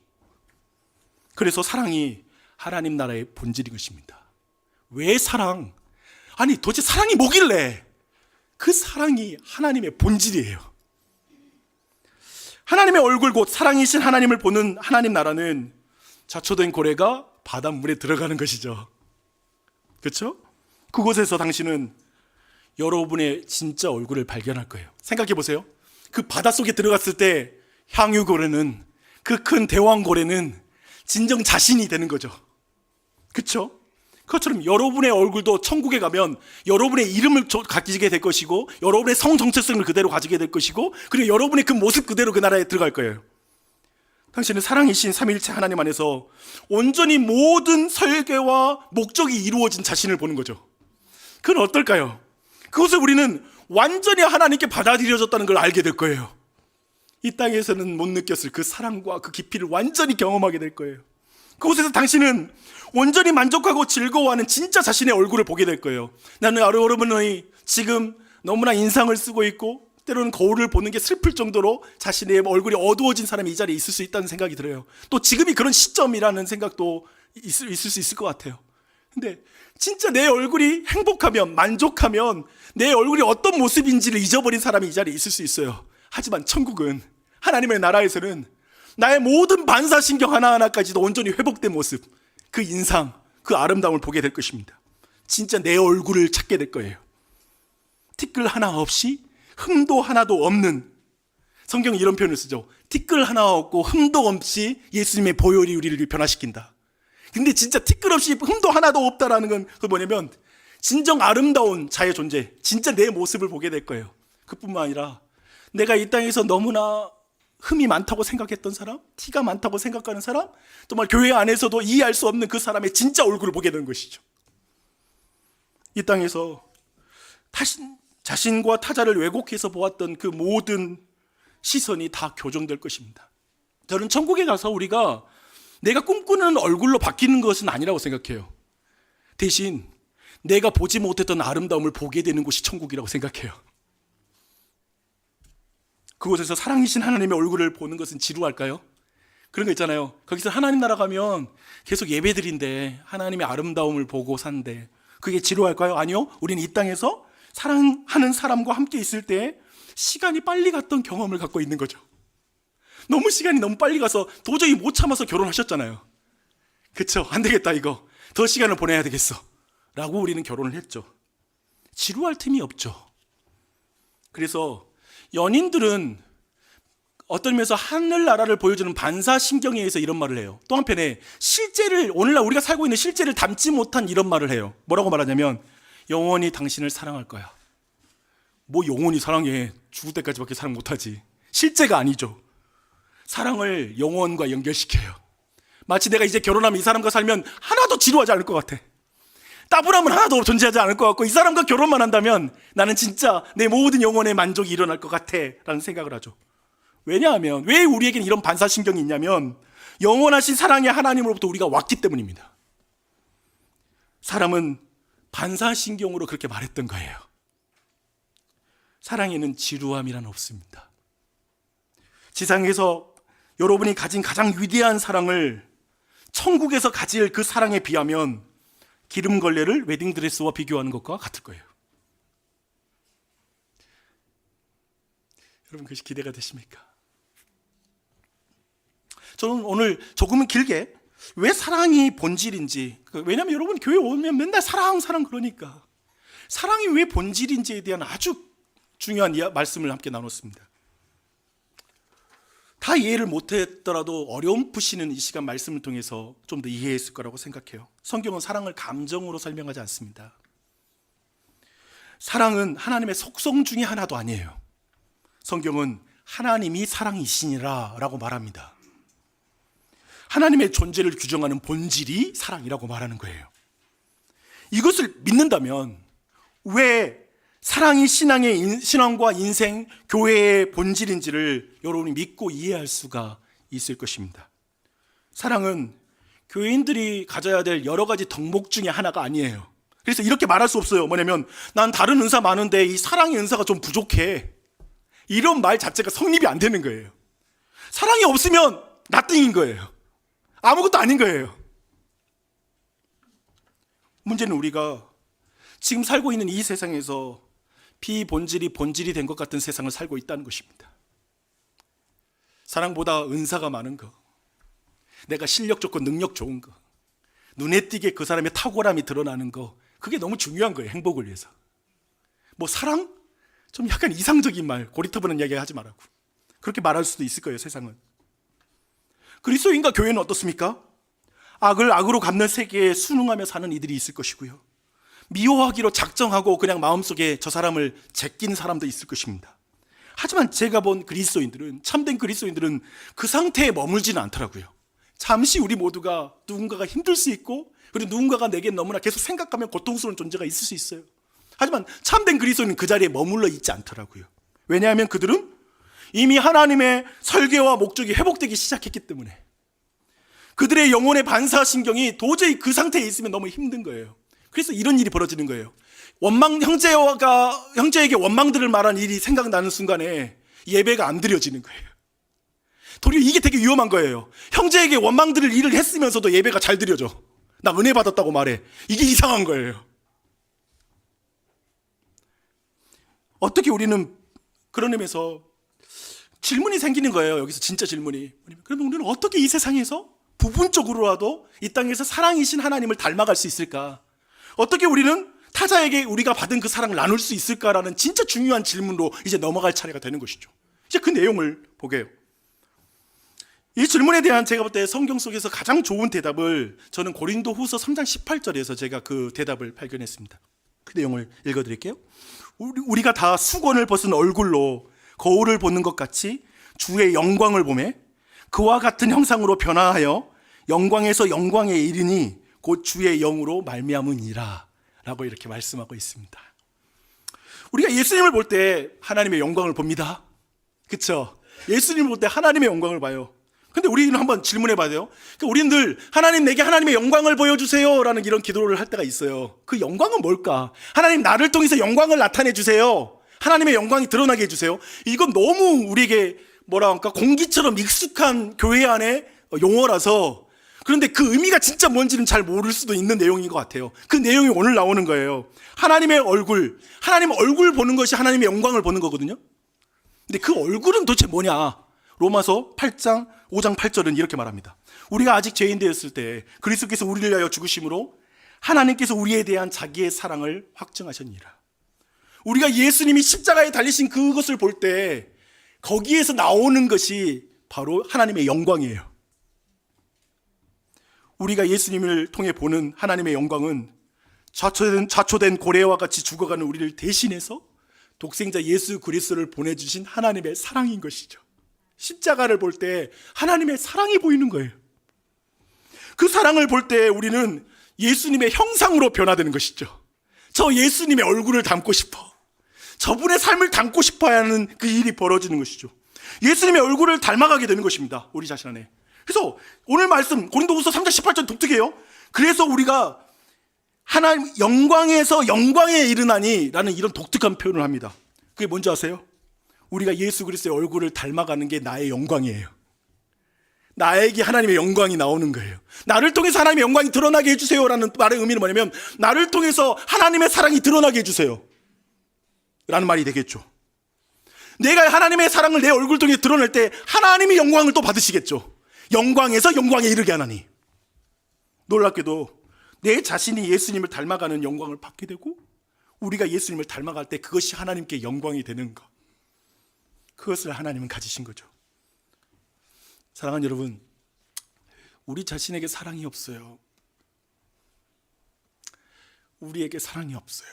그래서 사랑이 하나님 나라의 본질인 것입니다. 왜 사랑? 아니 도대체 사랑이 뭐길래? 그 사랑이 하나님의 본질이에요. 하나님의 얼굴 곧 사랑이신 하나님을 보는 하나님 나라는 자초된 고래가 바닷물에 들어가는 것이죠. 그렇죠? 그곳에서 당신은 여러분의 진짜 얼굴을 발견할 거예요. 생각해 보세요. 그 바닷속에 들어갔을 때 향유고래는, 그 큰 대왕고래는 진정 자신이 되는 거죠. 그렇죠? 그것처럼 여러분의 얼굴도 천국에 가면 여러분의 이름을 가지게 될 것이고, 여러분의 성 정체성을 그대로 가지게 될 것이고, 그리고 여러분의 그 모습 그대로 그 나라에 들어갈 거예요. 당신은 사랑이신 삼위일체 하나님 안에서 온전히 모든 설계와 목적이 이루어진 자신을 보는 거죠. 그건 어떨까요? 그것을 우리는 완전히 하나님께 받아들여졌다는 걸 알게 될 거예요. 이 땅에서는 못 느꼈을 그 사랑과 그 깊이를 완전히 경험하게 될 거예요. 그곳에서 당신은 온전히 만족하고 즐거워하는 진짜 자신의 얼굴을 보게 될 거예요. 나는 여러분의 지금 너무나 인상을 쓰고 있고 때로는 거울을 보는 게 슬플 정도로 자신의 얼굴이 어두워진 사람이 이 자리에 있을 수 있다는 생각이 들어요. 또 지금이 그런 시점이라는 생각도 있을 수 있을 것 같아요. 근데 진짜 내 얼굴이 행복하면, 만족하면 내 얼굴이 어떤 모습인지를 잊어버린 사람이 이 자리에 있을 수 있어요. 하지만 천국은, 하나님의 나라에서는 나의 모든 반사신경 하나하나까지도 온전히 회복된 모습, 그 인상, 그 아름다움을 보게 될 것입니다. 진짜 내 얼굴을 찾게 될 거예요. 티끌 하나 없이 흠도 하나도 없는, 성경은 이런 표현을 쓰죠. 티끌 하나 없고 흠도 없이 예수님의 보혈이 우리를 변화시킨다. 근데 진짜 티끌 없이 흠도 하나도 없다라는 건 그 뭐냐면 진정 아름다운 자의 존재, 진짜 내 모습을 보게 될 거예요. 그뿐만 아니라 내가 이 땅에서 너무나 흠이 많다고 생각했던 사람, 티가 많다고 생각하는 사람, 정말 교회 안에서도 이해할 수 없는 그 사람의 진짜 얼굴을 보게 되는 것이죠. 이 땅에서 자신과 타자를 왜곡해서 보았던 그 모든 시선이 다 교정될 것입니다. 저는 천국에 가서 우리가 내가 꿈꾸는 얼굴로 바뀌는 것은 아니라고 생각해요. 대신 내가 보지 못했던 아름다움을 보게 되는 곳이 천국이라고 생각해요. 그곳에서 사랑이신 하나님의 얼굴을 보는 것은 지루할까요? 그런 거 있잖아요. 거기서 하나님 나라 가면 계속 예배드린데 하나님의 아름다움을 보고 산대. 그게 지루할까요? 아니요. 우리는 이 땅에서 사랑하는 사람과 함께 있을 때 시간이 빨리 갔던 경험을 갖고 있는 거죠. 시간이 너무 빨리 가서 도저히 못 참아서 결혼하셨잖아요. 그쵸? 안 되겠다 이거. 더 시간을 보내야 되겠어 라고 우리는 결혼을 했죠. 지루할 틈이 없죠. 그래서 연인들은 어떤 면에서 하늘나라를 보여주는 반사신경에 의해서 이런 말을 해요. 또 한편에 오늘날 우리가 살고 있는 실제를 담지 못한 이런 말을 해요. 뭐라고 말하냐면 영원히 당신을 사랑할 거야. 뭐 영원히 사랑해. 죽을 때까지밖에 사랑 못하지. 실제가 아니죠. 사랑을 영원과 연결시켜요. 마치 내가 이제 결혼하면 이 사람과 살면 하나도 지루하지 않을 것 같아. 따분함은 하나도 존재하지 않을 것 같고, 이 사람과 결혼만 한다면 나는 진짜 내 모든 영혼의 만족이 일어날 것 같아 라는 생각을 하죠. 왜냐하면 왜 우리에게는 이런 반사신경이 있냐면 영원하신 사랑의 하나님으로부터 우리가 왔기 때문입니다. 사람은 반사신경으로 그렇게 말했던 거예요. 사랑에는 지루함이란 없습니다. 지상에서 여러분이 가진 가장 위대한 사랑을 천국에서 가질 그 사랑에 비하면 기름걸레를 웨딩드레스와 비교하는 것과 같을 거예요. 여러분 그것이 기대가 되십니까? 저는 오늘 조금은 길게 왜 사랑이 본질인지, 왜냐하면 여러분 교회 오면 맨날 사랑 그러니까 사랑이 왜 본질인지에 대한 아주 중요한 말씀을 함께 나눴습니다. 다 이해를 못했더라도 어려움 푸시는 이 시간 말씀을 통해서 좀 더 이해했을 거라고 생각해요. 성경은 사랑을 감정으로 설명하지 않습니다. 사랑은 하나님의 속성 중에 하나도 아니에요. 성경은 하나님이 사랑이시니라 라고 말합니다. 하나님의 존재를 규정하는 본질이 사랑이라고 말하는 거예요. 이것을 믿는다면 왜 사랑이 신앙과 인생, 교회의 본질인지를 여러분이 믿고 이해할 수가 있을 것입니다. 사랑은 교인들이 가져야 될 여러 가지 덕목 중에 하나가 아니에요. 그래서 이렇게 말할 수 없어요. 뭐냐면 난 다른 은사 많은데 이 사랑의 은사가 좀 부족해. 이런 말 자체가 성립이 안 되는 거예요. 사랑이 없으면 나띵인 거예요. 아무것도 아닌 거예요. 문제는 우리가 지금 살고 있는 이 세상에서 비본질이 본질이 된 것 같은 세상을 살고 있다는 것입니다. 사랑보다 은사가 많은 거, 내가 실력 좋고 능력 좋은 거, 눈에 띄게 그 사람의 탁월함이 드러나는 거, 그게 너무 중요한 거예요. 행복을 위해서. 뭐 사랑? 좀 약간 이상적인 말, 고리타분한 이야기 하지 말라고. 그렇게 말할 수도 있을 거예요, 세상은. 그리스도인과 교회는 어떻습니까? 악을 악으로 갚는 세계에 순응하며 사는 이들이 있을 것이고요, 미워하기로 작정하고 그냥 마음속에 저 사람을 제낀 사람도 있을 것입니다. 하지만 제가 본 그리스도인들은, 참된 그리스도인들은 그 상태에 머물지는 않더라고요. 잠시 우리 모두가 누군가가 힘들 수 있고, 그리고 누군가가 내게 너무나 계속 생각하며 고통스러운 존재가 있을 수 있어요. 하지만 참된 그리스도인은 그 자리에 머물러 있지 않더라고요. 왜냐하면 그들은 이미 하나님의 설계와 목적이 회복되기 시작했기 때문에 그들의 영혼의 반사신경이 도저히 그 상태에 있으면 너무 힘든 거예요. 그래서 이런 일이 벌어지는 거예요. 형제에게 원망들을 말한 일이 생각나는 순간에 예배가 안 드려지는 거예요. 도리어 이게 되게 위험한 거예요. 형제에게 원망들을 일을 했으면서도 예배가 잘 드려져. 나 은혜 받았다고 말해. 이게 이상한 거예요. 어떻게 우리는 그런 의미에서 질문이 생기는 거예요. 여기서 진짜 질문이. 그러면 우리는 어떻게 이 세상에서 부분적으로라도 이 땅에서 사랑이신 하나님을 닮아갈 수 있을까? 어떻게 우리는 타자에게 우리가 받은 그 사랑을 나눌 수 있을까라는 진짜 중요한 질문으로 이제 넘어갈 차례가 되는 것이죠. 이제 그 내용을 보게요. 이 질문에 대한 제가 볼 때 성경 속에서 가장 좋은 대답을 저는 고린도후서 3장 18절에서 제가 그 대답을 발견했습니다. 그 내용을 읽어드릴게요. 우리가 다 수건을 벗은 얼굴로 거울을 보는 것 같이 주의 영광을 보매 그와 같은 형상으로 변화하여 영광에서 영광에 이르니 곧 주의 영으로 말미암으니라 라고 이렇게 말씀하고 있습니다. 우리가 예수님을 볼 때 하나님의 영광을 봅니다. 그렇죠? 예수님을 볼 때 하나님의 영광을 봐요. 근데 우리는 한번 질문해 봐야 돼요. 우리는 늘 하나님 내게 하나님의 영광을 보여주세요 라는 이런 기도를 할 때가 있어요. 그 영광은 뭘까? 하나님 나를 통해서 영광을 나타내 주세요. 하나님의 영광이 드러나게 해주세요. 이건 너무 우리에게 뭐라 할까 공기처럼 익숙한 교회 안의 용어라서, 그런데 그 의미가 진짜 뭔지는 잘 모를 수도 있는 내용인 것 같아요. 그 내용이 오늘 나오는 거예요. 하나님의 얼굴, 하나님 얼굴 보는 것이 하나님의 영광을 보는 거거든요. 근데 그 얼굴은 도대체 뭐냐? 로마서 5장 8절은 이렇게 말합니다. 우리가 아직 죄인 되었을 때 그리스도께서 우리를 위하여 죽으심으로 하나님께서 우리에 대한 자기의 사랑을 확증하셨니라. 우리가 예수님이 십자가에 달리신 그것을 볼 때 거기에서 나오는 것이 바로 하나님의 영광이에요. 우리가 예수님을 통해 보는 하나님의 영광은 자초된 고래와 같이 죽어가는 우리를 대신해서 독생자 예수 그리스도를 보내주신 하나님의 사랑인 것이죠. 십자가를 볼 때 하나님의 사랑이 보이는 거예요. 그 사랑을 볼 때 우리는 예수님의 형상으로 변화되는 것이죠. 저 예수님의 얼굴을 담고 싶어, 저분의 삶을 담고 싶어야 하는 그 일이 벌어지는 것이죠. 예수님의 얼굴을 닮아가게 되는 것입니다, 우리 자신 안에. 그래서 오늘 말씀 고린도후서 3장 18절 독특해요. 그래서 우리가 하나님 영광에서 영광에 이르나니 라는 이런 독특한 표현을 합니다. 그게 뭔지 아세요? 우리가 예수 그리스도의 얼굴을 닮아가는 게 나의 영광이에요. 나에게 하나님의 영광이 나오는 거예요. 나를 통해서 하나님의 영광이 드러나게 해주세요 라는 말의 의미는 뭐냐면, 나를 통해서 하나님의 사랑이 드러나게 해주세요 라는 말이 되겠죠. 내가 하나님의 사랑을 내 얼굴 통해 드러낼 때 하나님이 영광을 또 받으시겠죠. 영광에서 영광에 이르게 하나니. 놀랍게도 내 자신이 예수님을 닮아가는 영광을 받게 되고, 우리가 예수님을 닮아갈 때 그것이 하나님께 영광이 되는 것, 그것을 하나님은 가지신 거죠. 사랑하는 여러분, 우리 자신에게 사랑이 없어요. 우리에게 사랑이 없어요.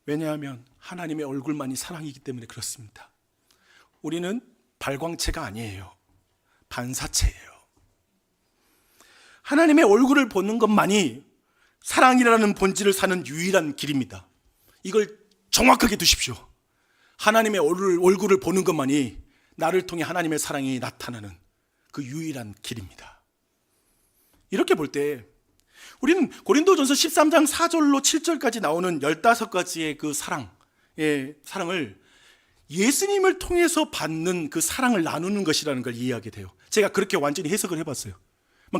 왜냐하면 하나님의 얼굴만이 사랑이기 때문에 그렇습니다. 우리는 발광체가 아니에요. 반사체예요. 하나님의 얼굴을 보는 것만이 사랑이라는 본질을 사는 유일한 길입니다. 이걸 정확하게 두십시오. 하나님의 얼굴을 보는 것만이 나를 통해 하나님의 사랑이 나타나는 그 유일한 길입니다. 이렇게 볼 때 우리는 고린도전서 13장 4절로 7절까지 나오는 15가지의 그 사랑을 예수님을 통해서 받는 그 사랑을 나누는 것이라는 걸 이해하게 돼요. 제가 그렇게 완전히 해석을 해봤어요.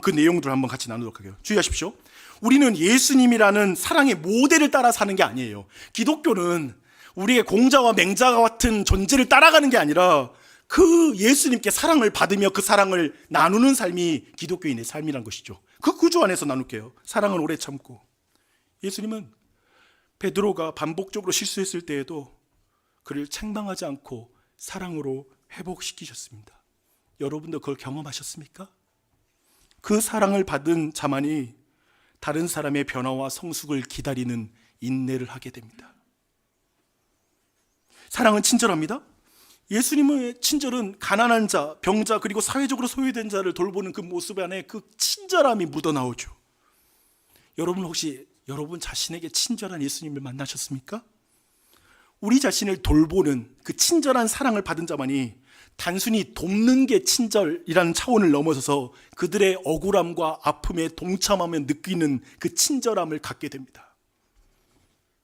그 내용들을 한번 같이 나누도록 할게요. 주의하십시오. 우리는 예수님이라는 사랑의 모델을 따라 사는 게 아니에요. 기독교는 우리의 공자와 맹자와 같은 존재를 따라가는 게 아니라 그 예수님께 사랑을 받으며 그 사랑을 나누는 삶이 기독교인의 삶이란 것이죠. 그 구조 안에서 나눌게요. 사랑은 오래 참고. 예수님은 베드로가 반복적으로 실수했을 때에도 그를 책망하지 않고 사랑으로 회복시키셨습니다. 여러분도 그걸 경험하셨습니까? 그 사랑을 받은 자만이 다른 사람의 변화와 성숙을 기다리는 인내를 하게 됩니다. 사랑은 친절합니다. 예수님의 친절은 가난한 자, 병자, 그리고 사회적으로 소외된 자를 돌보는 그 모습 안에 그 친절함이 묻어나오죠. 여러분 혹시 여러분 자신에게 친절한 예수님을 만나셨습니까? 우리 자신을 돌보는 그 친절한 사랑을 받은 자만이 단순히 돕는 게 친절이라는 차원을 넘어서서 그들의 억울함과 아픔에 동참하며 느끼는 그 친절함을 갖게 됩니다.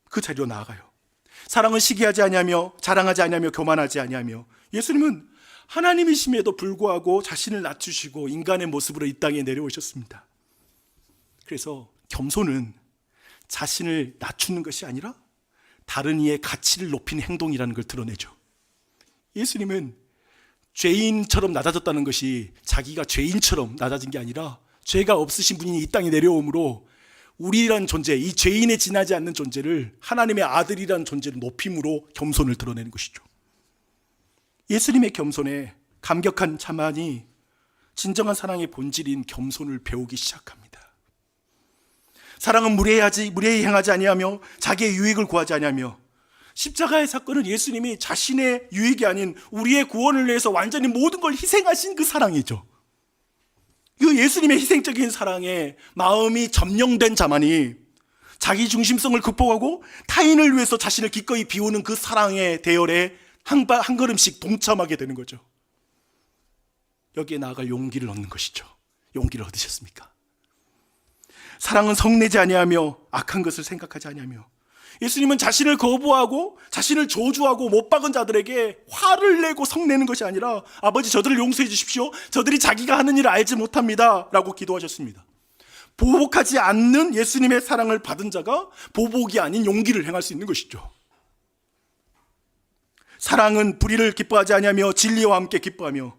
그 자리로 나아가요. 사랑은 시기하지 아니하며 자랑하지 아니하며 교만하지 아니하며. 예수님은 하나님이심에도 불구하고 자신을 낮추시고 인간의 모습으로 이 땅에 내려오셨습니다. 그래서 겸손은 자신을 낮추는 것이 아니라 다른 이의 가치를 높이는 행동이라는 걸 드러내죠. 예수님은 죄인처럼 낮아졌다는 것이 자기가 죄인처럼 낮아진 게 아니라 죄가 없으신 분이 이 땅에 내려옴으로 우리란 존재, 이 죄인에 지나지 않는 존재를 하나님의 아들이란 존재를 높임으로 겸손을 드러내는 것이죠. 예수님의 겸손에 감격한 자만이 진정한 사랑의 본질인 겸손을 배우기 시작합니다. 사랑은 무례히 행하지 아니하며 자기의 유익을 구하지 아니하며. 십자가의 사건은 예수님이 자신의 유익이 아닌 우리의 구원을 위해서 완전히 모든 걸 희생하신 그 사랑이죠. 그 예수님의 희생적인 사랑에 마음이 점령된 자만이 자기 중심성을 극복하고 타인을 위해서 자신을 기꺼이 비우는 그 사랑의 대열에 한 걸음씩 동참하게 되는 거죠. 여기에 나아갈 용기를 얻는 것이죠. 용기를 얻으셨습니까? 사랑은 성내지 아니하며 악한 것을 생각하지 아니하며. 예수님은 자신을 거부하고 자신을 저주하고 못 박은 자들에게 화를 내고 성내는 것이 아니라 아버지 저들을 용서해 주십시오. 저들이 자기가 하는 일을 알지 못합니다 라고 기도하셨습니다. 보복하지 않는 예수님의 사랑을 받은 자가 보복이 아닌 용기를 행할 수 있는 것이죠. 사랑은 불의를 기뻐하지 아니하며 진리와 함께 기뻐하며.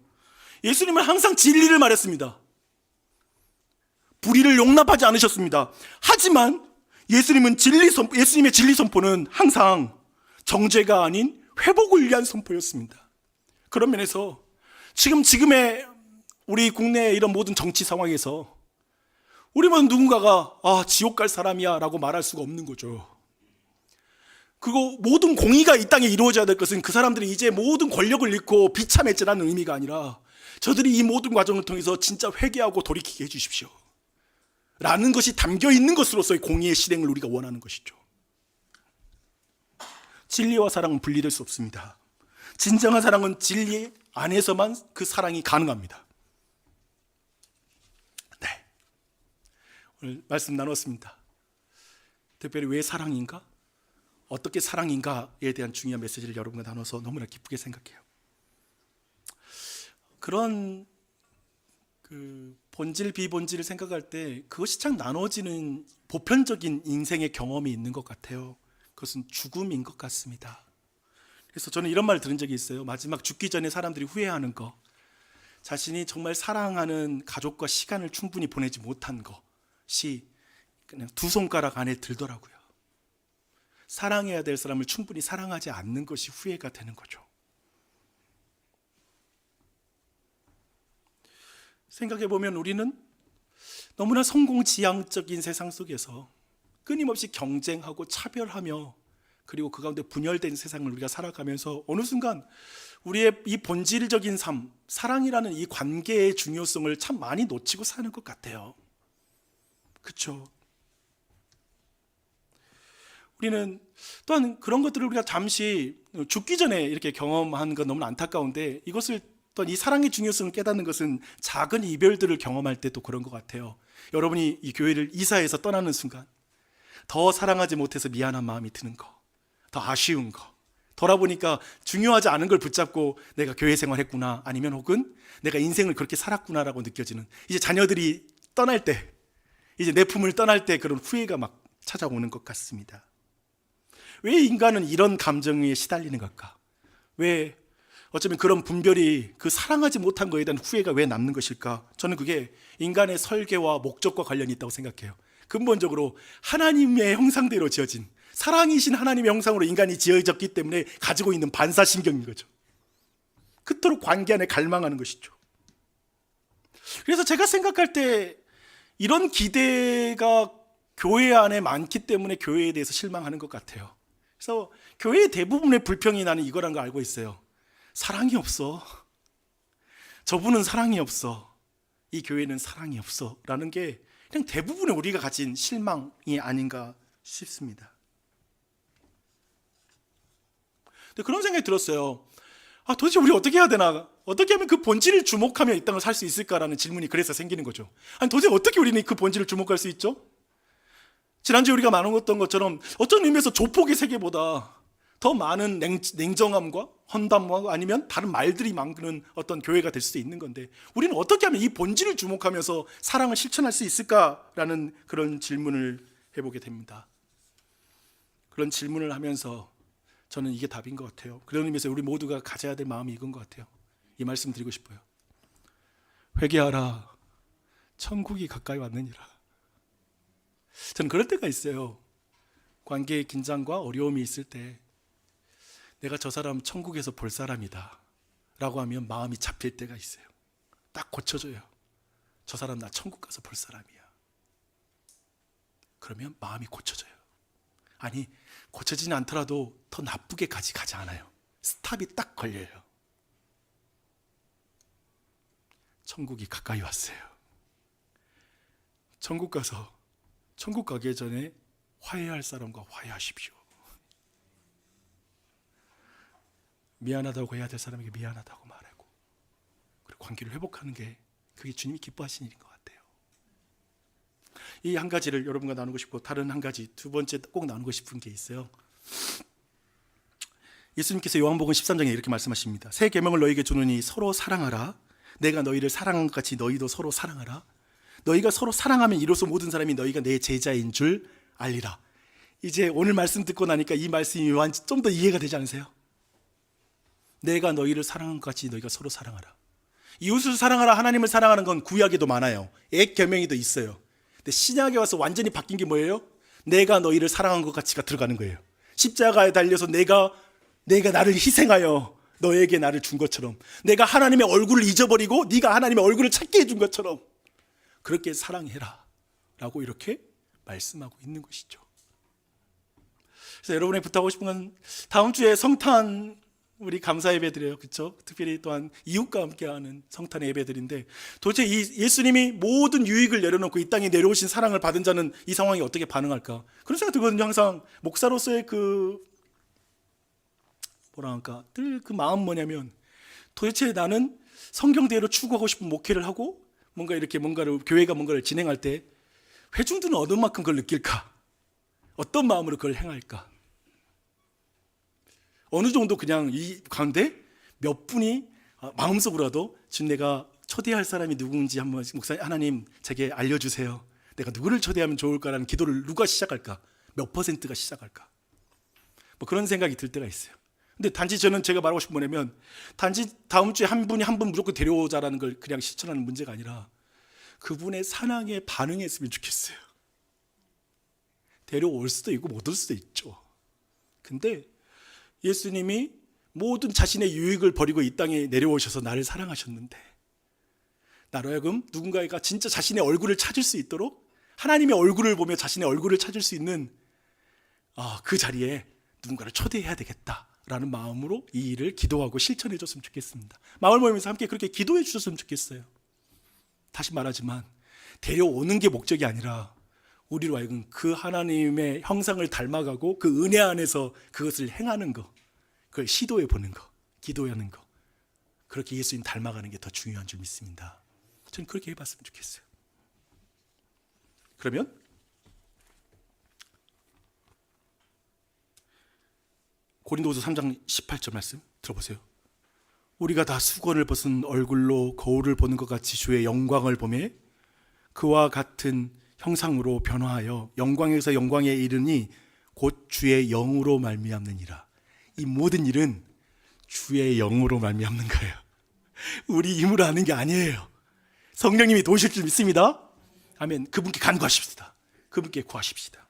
예수님은 항상 진리를 말했습니다. 불의를 용납하지 않으셨습니다. 하지만 예수님의 진리 선포는 항상 정죄가 아닌 회복을 위한 선포였습니다. 그런 면에서 지금의 우리 국내의 이런 모든 정치 상황에서 우리만 누군가가 지옥 갈 사람이야 라고 말할 수가 없는 거죠. 그리고 모든 공의가 이 땅에 이루어져야 될 것은 그 사람들이 이제 모든 권력을 잃고 비참해지라는 의미가 아니라 저들이 이 모든 과정을 통해서 진짜 회개하고 돌이키게 해주십시오 라는 것이 담겨 있는 것으로서의 공의의 실행을 우리가 원하는 것이죠. 진리와 사랑은 분리될 수 없습니다. 진정한 사랑은 진리 안에서만 그 사랑이 가능합니다. 네, 오늘 말씀 나눴습니다. 특별히 왜 사랑인가? 어떻게 사랑인가에 대한 중요한 메시지를 여러분과 나눠서 너무나 기쁘게 생각해요. 그런 본질 비본질을 생각할 때 그것이 참 나눠지는 보편적인 인생의 경험이 있는 것 같아요. 그것은 죽음인 것 같습니다. 그래서 저는 이런 말을 들은 적이 있어요. 마지막 죽기 전에 사람들이 후회하는 거, 자신이 정말 사랑하는 가족과 시간을 충분히 보내지 못한 것이 그냥 두 손가락 안에 들더라고요. 사랑해야 될 사람을 충분히 사랑하지 않는 것이 후회가 되는 거죠. 생각해보면 우리는 너무나 성공지향적인 세상 속에서 끊임없이 경쟁하고 차별하며 그리고 그 가운데 분열된 세상을 우리가 살아가면서 어느 순간 우리의 이 본질적인 삶, 사랑이라는 이 관계의 중요성을 참 많이 놓치고 사는 것 같아요. 그렇죠? 우리는 또한 그런 것들을 우리가 잠시 죽기 전에 이렇게 경험한 건 너무 안타까운데 이것을 또한 이 사랑의 중요성을 깨닫는 것은 작은 이별들을 경험할 때도 그런 것 같아요. 여러분이 이 교회를 이사해서 떠나는 순간 더 사랑하지 못해서 미안한 마음이 드는 거, 더 아쉬운 거, 돌아보니까 중요하지 않은 걸 붙잡고 내가 교회 생활했구나, 아니면 혹은 내가 인생을 그렇게 살았구나라고 느껴지는, 이제 자녀들이 떠날 때, 이제 내 품을 떠날 때 그런 후회가 막 찾아오는 것 같습니다. 왜 인간은 이런 감정에 시달리는 걸까? 왜 어쩌면 그런 분별이, 그 사랑하지 못한 거에 대한 후회가 왜 남는 것일까? 저는 그게 인간의 설계와 목적과 관련이 있다고 생각해요. 근본적으로 하나님의 형상대로 지어진, 사랑이신 하나님의 형상으로 인간이 지어졌기 때문에 가지고 있는 반사신경인 거죠. 그토록 관계 안에 갈망하는 것이죠. 그래서 제가 생각할 때 이런 기대가 교회 안에 많기 때문에 교회에 대해서 실망하는 것 같아요. 그래서 교회의 대부분의 불평이 나는 이거란 거 알고 있어요. 사랑이 없어. 저분은 사랑이 없어. 이 교회는 사랑이 없어. 라는 게 그냥 대부분의 우리가 가진 실망이 아닌가 싶습니다. 근데 그런 생각이 들었어요. 도대체 우리 어떻게 해야 되나? 어떻게 하면 그 본질을 주목하며 이 땅을 살 수 있을까라는 질문이 그래서 생기는 거죠. 도대체 어떻게 우리는 그 본질을 주목할 수 있죠? 지난주에 우리가 나눴던 것처럼 어떤 의미에서 조폭의 세계보다 더 많은 냉정함과 헌담과 아니면 다른 말들이 많은 어떤 교회가 될 수도 있는 건데, 우리는 어떻게 하면 이 본질을 주목하면서 사랑을 실천할 수 있을까라는 그런 질문을 해보게 됩니다. 그런 질문을 하면서 저는 이게 답인 것 같아요. 그런 의미에서 우리 모두가 가져야 될 마음이 이건 것 같아요. 이 말씀 드리고 싶어요. 회개하라, 천국이 가까이 왔느니라. 저는 그럴 때가 있어요. 관계의 긴장과 어려움이 있을 때 내가 저 사람 천국에서 볼 사람이다 라고 하면 마음이 잡힐 때가 있어요. 딱 고쳐져요. 저 사람 나 천국 가서 볼 사람이야. 그러면 마음이 고쳐져요. 아니, 고쳐지지 않더라도 더 나쁘게까지 가지 않아요. 스탑이 딱 걸려요. 천국이 가까이 왔어요. 천국 가서, 천국 가기 전에 화해할 사람과 화해하십시오. 미안하다고 해야 될 사람에게 미안하다고 말하고, 그리고 관계를 회복하는 게 그게 주님이 기뻐하시는 일인 것 같아요. 이 한 가지를 여러분과 나누고 싶고, 다른 한 가지, 두 번째 꼭 나누고 싶은 게 있어요. 예수님께서 요한복음 13장에 이렇게 말씀하십니다. 새 계명을 너희에게 주노니 서로 사랑하라. 내가 너희를 사랑한 것 같이 너희도 서로 사랑하라. 너희가 서로 사랑하면 이로써 모든 사람이 너희가 내 제자인 줄 알리라. 이제 오늘 말씀 듣고 나니까 이 말씀이 좀 더 이해가 되지 않으세요? 내가 너희를 사랑한 것 같이 너희가 서로 사랑하라. 이웃을 사랑하라, 하나님을 사랑하는 건 구약에도 많아요. 옛 계명에도 있어요. 근데 신약에 와서 완전히 바뀐 게 뭐예요? 내가 너희를 사랑한 것 같이가 들어가는 거예요. 십자가에 달려서 내가 나를 희생하여 너에게 나를 준 것처럼, 내가 하나님의 얼굴을 잊어버리고 네가 하나님의 얼굴을 찾게 해준 것처럼 그렇게 사랑해라 라고 이렇게 말씀하고 있는 것이죠. 그래서 여러분에게 부탁하고 싶은 건, 다음 주에 성탄 우리 감사 예배 드려요. 그렇죠? 특별히 또한 이웃과 함께하는 성탄의 예배들인데, 도대체 이 예수님이 모든 유익을 내려놓고 이 땅에 내려오신 사랑을 받은 자는 이 상황에 어떻게 반응할까? 그런 생각 들거든요. 항상 목사로서의 그 늘 그 마음 뭐냐면, 도대체 나는 성경대로 추구하고 싶은 목회를 하고 교회가 뭔가를 진행할 때 회중들은 어느 만큼 그걸 느낄까? 어떤 마음으로 그걸 행할까? 어느 정도 그냥 이 가운데 몇 분이 마음속으로라도 지금 내가 초대할 사람이 누구인지 한번 목사님, 하나님 제게 알려주세요. 내가 누구를 초대하면 좋을까라는 기도를 누가 시작할까? 몇 퍼센트가 시작할까? 그런 생각이 들 때가 있어요. 근데 단지 제가 말하고 싶은 뭐냐면, 단지 다음 주에 한 분 무조건 데려오자라는 걸 그냥 실천하는 문제가 아니라 그분의 사랑에 반응했으면 좋겠어요. 데려올 수도 있고 못 올 수도 있죠. 근데 예수님이 모든 자신의 유익을 버리고 이 땅에 내려오셔서 나를 사랑하셨는데, 나로 하여금 누군가가 진짜 자신의 얼굴을 찾을 수 있도록, 하나님의 얼굴을 보며 자신의 얼굴을 찾을 수 있는 그 자리에 누군가를 초대해야 되겠다라는 마음으로 이 일을 기도하고 실천해 줬으면 좋겠습니다. 마을 모임에서 함께 그렇게 기도해 주셨으면 좋겠어요. 다시 말하지만 데려오는 게 목적이 아니라 우리로 하여금 그 하나님의 형상을 닮아가고 그 은혜 안에서 그것을 행하는 거, 그걸 시도해 보는 거, 기도하는 거, 그렇게 예수님 닮아가는 게 더 중요한 줄 믿습니다. 저는 그렇게 해봤으면 좋겠어요. 그러면 고린도후서 3장 18절 말씀 들어보세요. 우리가 다 수건을 벗은 얼굴로 거울을 보는 것 같이 주의 영광을 보매 그와 같은 형상으로 변화하여 영광에서 영광에 이르니 곧 주의 영으로 말미암느니라. 이 모든 일은 주의 영으로 말미암는 거예요. 우리 힘으로 하는 게 아니에요. 성령님이 도우실 줄 믿습니다. 아멘. 그분께 간구하십시다. 그분께 구하십시다.